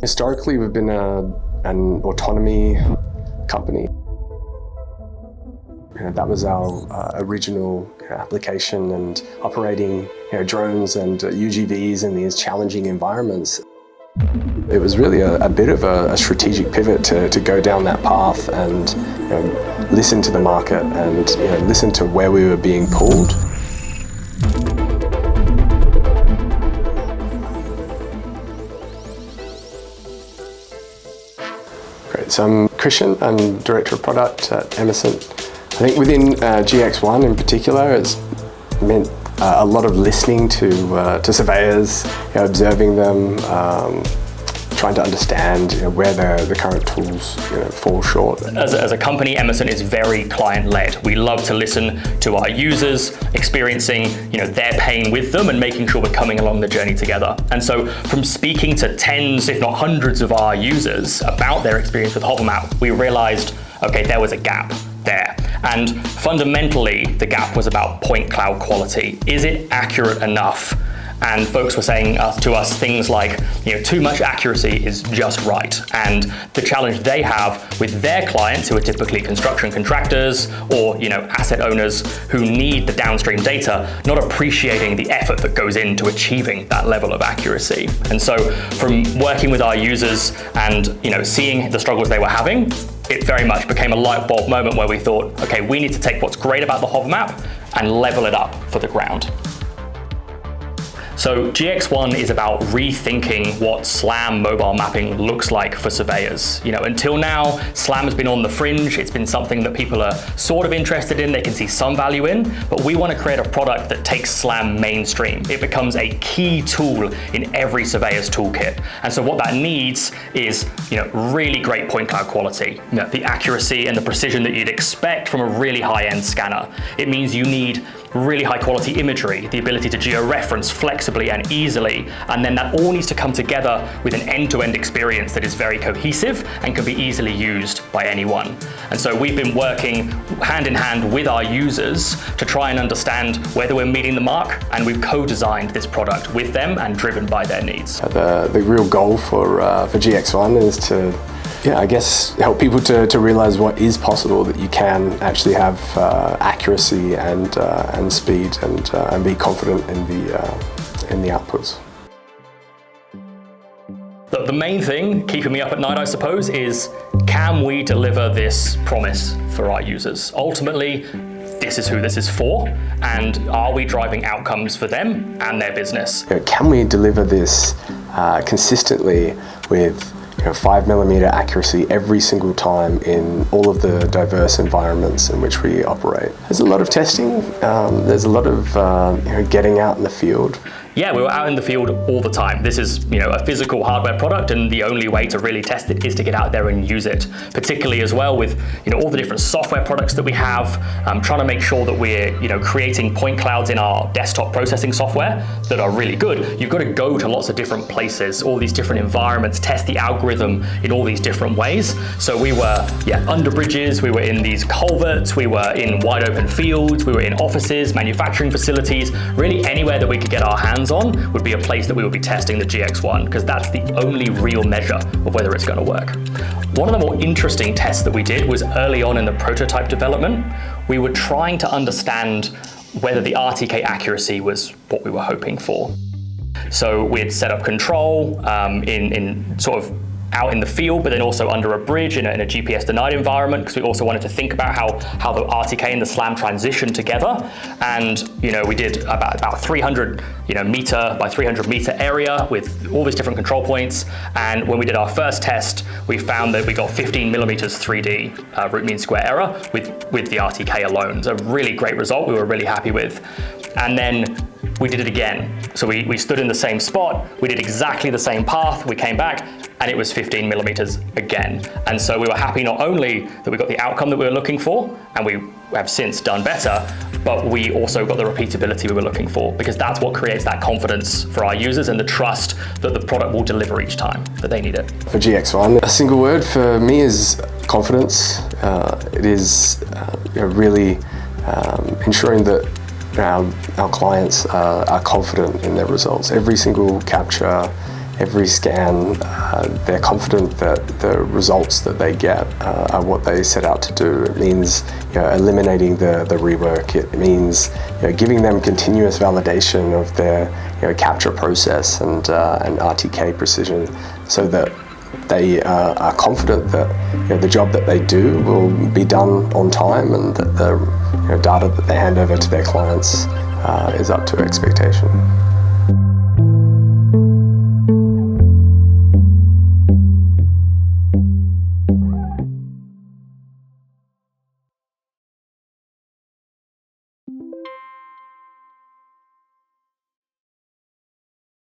Historically, we've been an autonomy company. That was our original application, and operating drones and UGVs in these challenging environments. It was really a bit of a strategic pivot to go down that path and listen to the market and listen to where we were being pulled. Great. So I'm Christian. I'm Director of Product at Emesent. I think within GX1 in particular, it's meant a lot of listening to surveyors, observing them, trying to understand where the current tools fall short. As a company, Emesent is very client-led. We love to listen to our users, experiencing their pain with them and making sure we're coming along the journey together. And so from speaking to tens, if not hundreds of our users about their experience with HoverMap, we realized, okay, there was a gap there. And fundamentally, the gap was about point cloud quality. Is it accurate enough? And folks were saying to us things like, too much accuracy is just right. And the challenge they have with their clients, who are typically construction contractors or asset owners who need the downstream data, not appreciating the effort that goes into achieving that level of accuracy. And so from working with our users and seeing the struggles they were having, it very much became a light bulb moment where we thought, okay, we need to take what's great about the HoverMap and level it up for the ground. So GX1 is about rethinking what SLAM mobile mapping looks like for surveyors. Until now, SLAM has been on the fringe. It's been something that people are sort of interested in, they can see some value in, but we want to create a product that takes SLAM mainstream. It becomes a key tool in every surveyor's toolkit. And so what that needs is, really great point cloud quality, the accuracy and the precision that you'd expect from a really high-end scanner. It means you need really high quality imagery, the ability to geo-reference flexibly and easily, and then that all needs to come together with an end-to-end experience that is very cohesive and can be easily used by anyone. And so we've been working hand in hand with our users to try and understand whether we're meeting the mark, and we've co-designed this product with them and driven by their needs. The real goal for GX1 is to help people to realize what is possible, that you can actually have accuracy and speed and be confident in the outputs. The main thing keeping me up at night, I suppose, is can we deliver this promise for our users? Ultimately, this is who this is for, and are we driving outcomes for them and their business? Can we deliver this consistently with 5mm accuracy every single time in all of the diverse environments in which we operate? There's a lot of testing, there's a lot of getting out in the field. Yeah, we were out in the field all the time. This is a physical hardware product, and the only way to really test it is to get out there and use it, particularly as well with all the different software products that we have, trying to make sure that we're creating point clouds in our desktop processing software that are really good. You've got to go to lots of different places, all these different environments, test the algorithm in all these different ways. So we were under bridges, we were in these culverts, we were in wide open fields, we were in offices, manufacturing facilities, really anywhere that we could get our hands on would be a place that we would be testing the GX1, because that's the only real measure of whether it's going to work. One of the more interesting tests that we did was early on in the prototype development. We were trying to understand whether the RTK accuracy was what we were hoping for. So we had set up control in sort of out in the field, but then also under a bridge in a GPS denied environment, because we also wanted to think about how the RTK and the SLAM transition together. And we did about 300 meter by 300 meter area with all these different control points. And when we did our first test, we found that we got 15mm 3D root mean square error with the RTK alone. It's a really great result we were really happy with. And then we did it again. So we stood in the same spot, we did exactly the same path, we came back, and it was 15mm again. And so we were happy not only that we got the outcome that we were looking for, and we have since done better, but we also got the repeatability we were looking for, because that's what creates that confidence for our users and the trust that the product will deliver each time that they need it. For GX1, a single word for me is confidence. It is really ensuring that our clients are confident in their results. Every single capture, every scan, they're confident that the results that they get are what they set out to do. It means eliminating the rework. It means giving them continuous validation of their capture process and RTK precision, so that they are confident that the job that they do will be done on time, and that the data that they hand over to their clients is up to expectation.